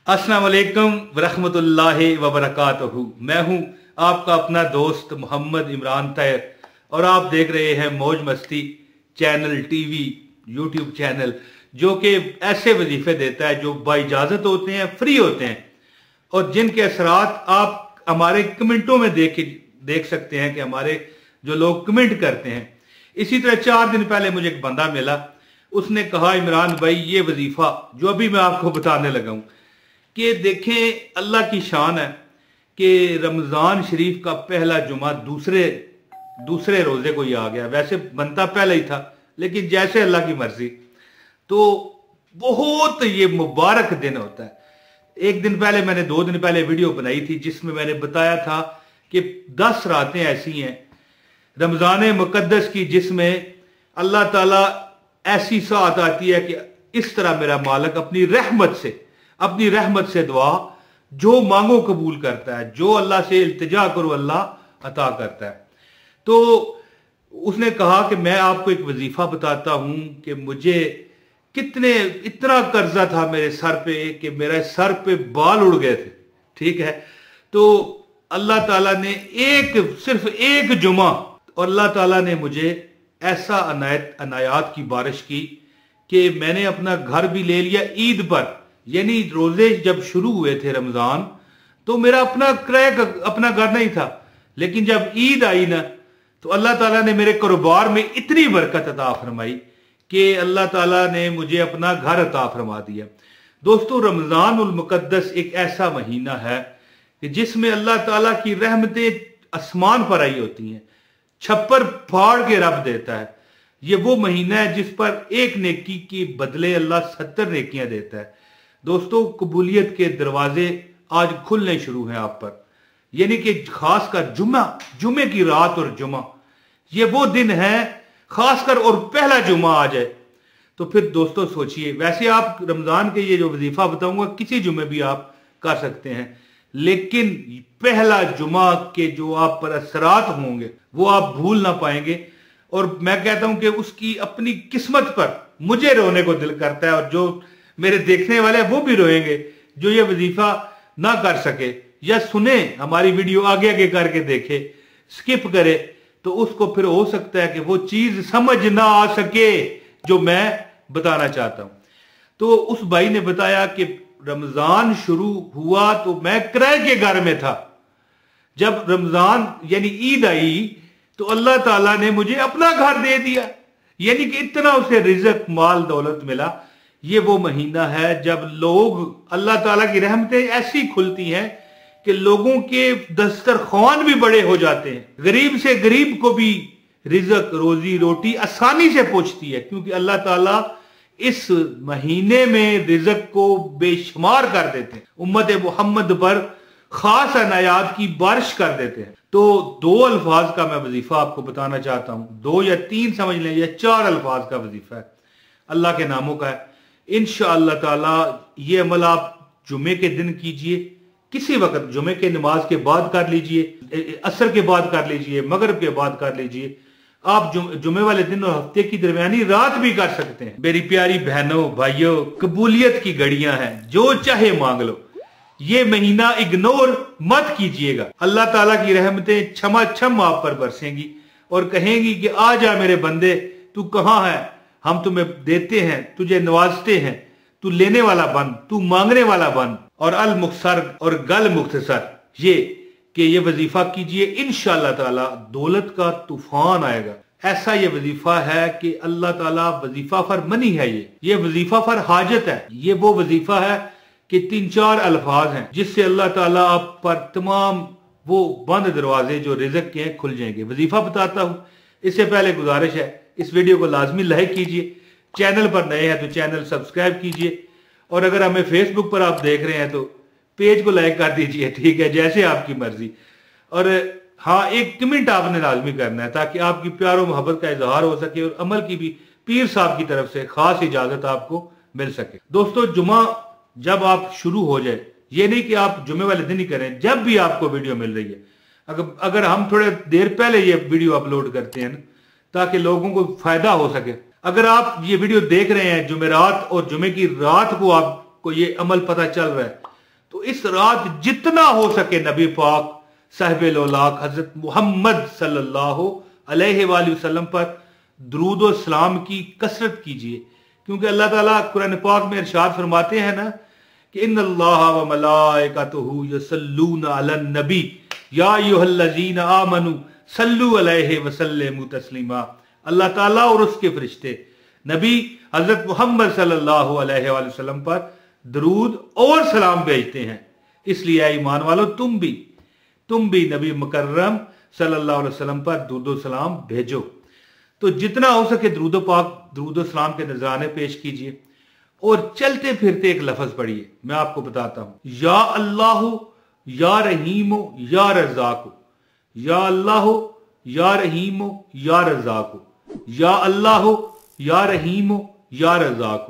अस्सलाम वालेकुम वरहमतुल्लाहि वबरकातुहू। मैं हूं आपका अपना दोस्त मोहम्मद इमरान तैयर और आप देख रहे हैं मौज मस्ती चैनल टीवी यूट्यूब चैनल, जो कि ऐसे वजीफे देता है जो बाइजाजत होते हैं, फ्री होते हैं और जिनके असरात आप हमारे कमेंटों में देख सकते हैं कि हमारे जो लोग कमेंट करते हैं। इसी तरह 4 दिन पहले मुझे एक बंदा मिला, उसने कहा इमरान भाई ये वजीफा जो अभी मैं आपको बताने लगा हूं कि देखें अल्लाह की शान है कि रमज़ान शरीफ का पहला जुमा दूसरे रोजे को ही आ गया। वैसे बनता पहले ही था लेकिन जैसे अल्लाह की मर्जी, तो बहुत ये मुबारक दिन होता है। एक दिन पहले मैंने 2 दिन पहले वीडियो बनाई थी जिसमें मैंने बताया था कि 10 रातें ऐसी हैं रमज़ान मुकद्दस की जिसमें अल्लाह ताला ऐसी साथ आती है कि इस तरह मेरा मालिक अपनी रहमत से दुआ जो मांगो कबूल करता है, जो अल्लाह से इल्तिजा करो अल्लाह अता करता है। तो उसने कहा कि मैं आपको एक वजीफा बताता हूं कि मुझे इतना कर्जा था मेरे सर पे कि मेरे सर पे बाल उड़ गए थे। ठीक है, तो अल्लाह ताला ने सिर्फ एक जुमा और अल्लाह ताला ने मुझे ऐसा अनायात की बारिश की कि मैंने अपना घर भी ले लिया ईद पर। यानी रोजे जब शुरू हुए थे रमजान तो मेरा अपना घर नहीं था, लेकिन जब ईद आई ना तो अल्लाह ताला ने मेरे कारोबार में इतनी बरकत अता फरमाई कि अल्लाह ताला ने मुझे अपना घर अता फरमा दिया। दोस्तों, रमजान उल मुकद्दस एक ऐसा महीना है कि जिसमें अल्लाह ताला की रहमतें आसमान पर आई होती हैं, छप्पर फाड़ के रब देता है। ये वो महीना है जिस पर एक नेकी के बदले अल्लाह 70 नेकियां देता है। दोस्तों, कबूलियत के दरवाजे आज खुलने शुरू हैं आप पर, यानी कि खासकर जुमे की रात और जुमा ये वो दिन है खासकर, और पहला जुमा आ जाए तो फिर दोस्तों सोचिए। वैसे आप रमजान के ये जो वजीफा बताऊंगा किसी जुमे भी आप कर सकते हैं, लेकिन पहला जुमा के जो आप पर असरात होंगे वो आप भूल ना पाएंगे। और मैं कहता हूं कि उसकी अपनी किस्मत पर मुझे रोने को दिल करता है और जो मेरे देखने वाले वो भी रोएंगे जो ये वजीफा ना कर सके या सुने हमारी वीडियो आगे आगे करके देखे, स्किप करे, तो उसको फिर हो सकता है कि वो चीज समझ ना आ सके जो मैं बताना चाहता हूं। तो उस भाई ने बताया कि रमजान शुरू हुआ तो मैं किराए के घर में था। जब रमजान यानी ईद आई तो अल्लाह ताला ने मुझे अपना घर दे दिया, यानी कि इतना उसे रिज़्क माल दौलत मिला। ये वो महीना है जब लोग अल्लाह ताला की रहमतें ऐसी खुलती हैं कि लोगों के दस्तरखान भी बड़े हो जाते हैं। गरीब से गरीब को भी रिज़्क रोजी रोटी आसानी से पहुंचती है, क्योंकि अल्लाह ताला इस महीने में रिज़्क को बेशुमार कर देते हैं, उम्मत मोहम्मद पर खास अनायात की बारिश कर देते हैं। तो 2 अल्फाज का मैं वजीफा आपको बताना चाहता हूं, 2 या 3 समझ लें, या 4 अल्फाज का वजीफा है, अल्लाह के नामों का है। इंशाअल्लाह ताला ये अमल आप जुमे के दिन कीजिए, किसी वक्त जुमे के नमाज के बाद कर लीजिए, असर के बाद कर लीजिए, मगरिब के बाद कर लीजिए। आप जुमे वाले दिन और हफ्ते की दरमियानी रात भी कर सकते हैं। मेरी प्यारी बहनों भाइयों, कबूलियत की घड़ियां हैं, जो चाहे मांग लो। ये महीना इग्नोर मत कीजिएगा। अल्लाह ताला की रहमतें छमाछम आप पर बरसेंगी और कहेंगी कि आ जा मेरे बंदे, तू कहां है, हम तुम्हें देते हैं, तुझे नवाजते हैं, तू लेने वाला बन, तू मांगने वाला बन। और अल मुख्सर और गल मुख्तसर ये वजीफा कीजिए, इंशाअल्लाह ताला दौलत का तूफान आएगा। ऐसा ये वजीफा है कि अल्लाह ताला वजीफा फर मनी है, ये वजीफा फर हाजत है। ये वो वजीफा है कि 3-4 अल्फाज हैं जिससे अल्लाह ताला आप पर तमाम वो बंद दरवाजे जो रिज़्क के हैं खुल जाएंगे। वजीफा बताता हूं, इससे पहले गुजारिश है इस वीडियो को लाजमी लाइक कीजिए, चैनल पर नए हैं तो चैनल सब्सक्राइब कीजिए, और अगर हमें फेसबुक पर आप देख रहे हैं तो पेज को लाइक कर दीजिए। ठीक है, जैसे आपकी मर्जी। और हाँ, एक कमेंट आपने लाजमी करना है ताकि आपकी प्यार और मोहब्बत का इजहार हो सके और अमल की भी पीर साहब की तरफ से खास इजाजत आपको मिल सके। दोस्तों, जुमा जब आप शुरू हो जाए, ये नहीं कि आप जुमे वाले दिन ही करें, जब भी आपको वीडियो मिल रही है। अगर हम थोड़े देर पहले ये वीडियो अपलोड करते हैं ताकि लोगों को फायदा हो सके। अगर आप ये वीडियो देख रहे हैं जुमेरात और जुमे की रात को आपको ये अमल पता चल रहा है तो इस रात जितना हो सके नबी पाक साहिब लौलाक हजरत मोहम्मद सल्लल्लाहु अलैहि वसल्लम पर दुरूद व सलाम की कसरत कीजिए, क्योंकि अल्लाह ताला कुरान पाक में इरशाद फरमाते हैं ना कि इन्नल्लाह व मलाइकतुहु यसल्लूना अलन नबी या अय्युहल्लज़ीना आमनू सल्लु अलैहि व सल्लिमू तस्लीमा। अल्लाह ताला और उसके फरिश्ते नबी हजरत मोहम्मद सल्लल्लाहु अलैहि वसल्लम पर दरूद और सलाम भेजते हैं। इसलिए ईमान वालों तुम भी नबी मुकर्रम सल्लल्लाहु अलैहि वसल्लम पर दुरूद सलाम भेजो। तो जितना हो सके दुरूद पाक दुरूद सलाम के नजराने पेश कीजिए और चलते फिरते एक लफ्ज पढ़िए। मैं आपको बताता हूं, या अल्लाह या रहीम या रज़ाक, या अल्लाह या रहीम या रज़ाक, या अल्लाह या रहीम या रज़ाक,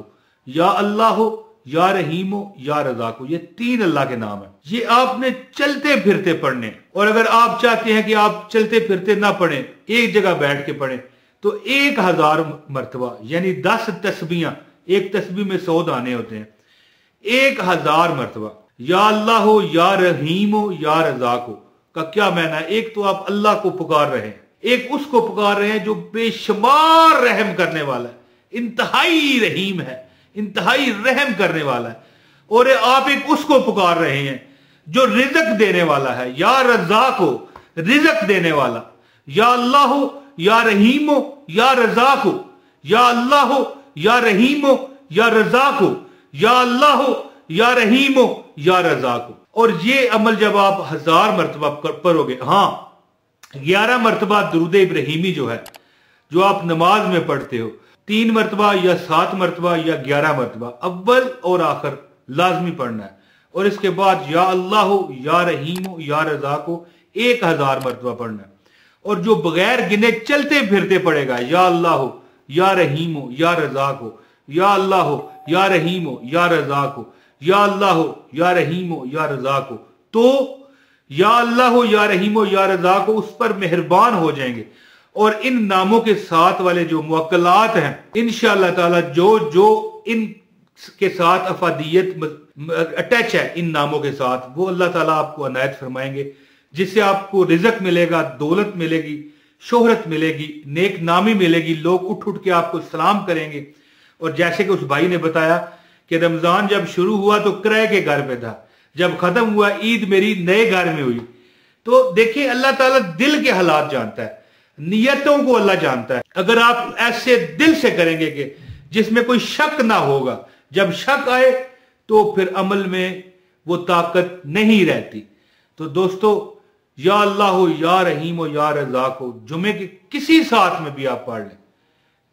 या अल्लाह या रहीम या रज़ाक। ये 3 अल्लाह के नाम है। ये आपने चलते फिरते पढ़ने, और अगर आप चाहते हैं कि आप चलते फिरते ना पढ़ें, एक जगह बैठ के पढ़ें, तो 1000 मरतबा यानी 10 तस्बीहां, एक तस्बीह में 100 दाने होते हैं, 1000 मरतबा या अल्लाह या रहीम या रज़ाक का क्या माना है? एक तो आप अल्लाह को पुकार रहे हैं, एक उसको पुकार रहे हैं जो बेशुमार रहम करने वाला है, इंतहाई रहीम है, इंतहाई रहम करने वाला है, और आप एक उसको पुकार रहे हैं जो रिज़्क देने वाला है, या रज़ाक रिज़्क देने वाला, या अल्लाह या रहीम या रज़ाक, या अल्लाह या रहीम या रज़ाक, या अल्लाह या रहीम या रज़ाक। और ये अमल जब आप 1000 मरतबा पढ़ोगे, हाँ 11 मरतबा दुरूद इब्राहिमी जो है, जो आप नमाज में पढ़ते हो, 3 मरतबा या 7 मरतबा या 11 मरतबा अव्वल और आखिर लाजमी पढ़ना है, और इसके बाद या अल्लाह या रहीम या रज़ाक 1000 मरतबा पढ़ना है। और जो बगैर गिने चलते फिरते पड़ेगा, या अल्लाह या रहीम या रज़ाक, या अल्लाह या रहीम या रज़ाक, या अल्लाह या रहीम या रज़ाक, तो या अल्लाह या रहीम या रज़ाक उस पर मेहरबान हो जाएंगे। और इन नामों के साथ वाले जो मुअक्कलात हैं, इंशाअल्लाह ताला जो इन के साथ अफादियत अटैच है इन नामों के साथ, वो अल्लाह ताला आपको अनायत फरमाएंगे, जिससे आपको रिज़्क मिलेगा, दौलत मिलेगी, शोहरत मिलेगी, नेक नामी मिलेगी, लोग उठ उठ के आपको सलाम करेंगे। और जैसे कि उस भाई ने बताया कि रमजान जब शुरू हुआ तो किराए के घर पे था, जब खत्म हुआ ईद मेरी नए घर में हुई। तो देखिए अल्लाह ताला दिल के हालात जानता है, नियतों को अल्लाह जानता है। अगर आप ऐसे दिल से करेंगे कि जिसमें कोई शक ना होगा, जब शक आए तो फिर अमल में वो ताकत नहीं रहती। तो दोस्तों, या अल्लाह या रहीम या रज़ाक जुमे के किसी साथ में भी आप पढ़ लें,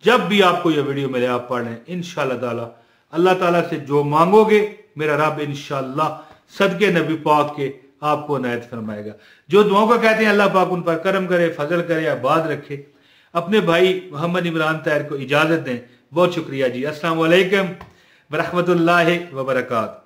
जब भी आपको यह वीडियो मिले आप पढ़ लें। इंशाअल्लाह ताला अल्लाह ताला से जो मांगोगे मेरा रब इंशाअल्लाह सदके नबी पाक के आपको इनायत फरमाएगा। जो दुआओं का कहते हैं अल्लाह पाक उन पर करम करे, फजल करे, आबाद रखे। अपने भाई मोहम्मद इमरान ताहिर को इजाजत दें। बहुत शुक्रिया जी। अस्सलाम वालेकुम व रहमतुल्लाहि व बरकातहू।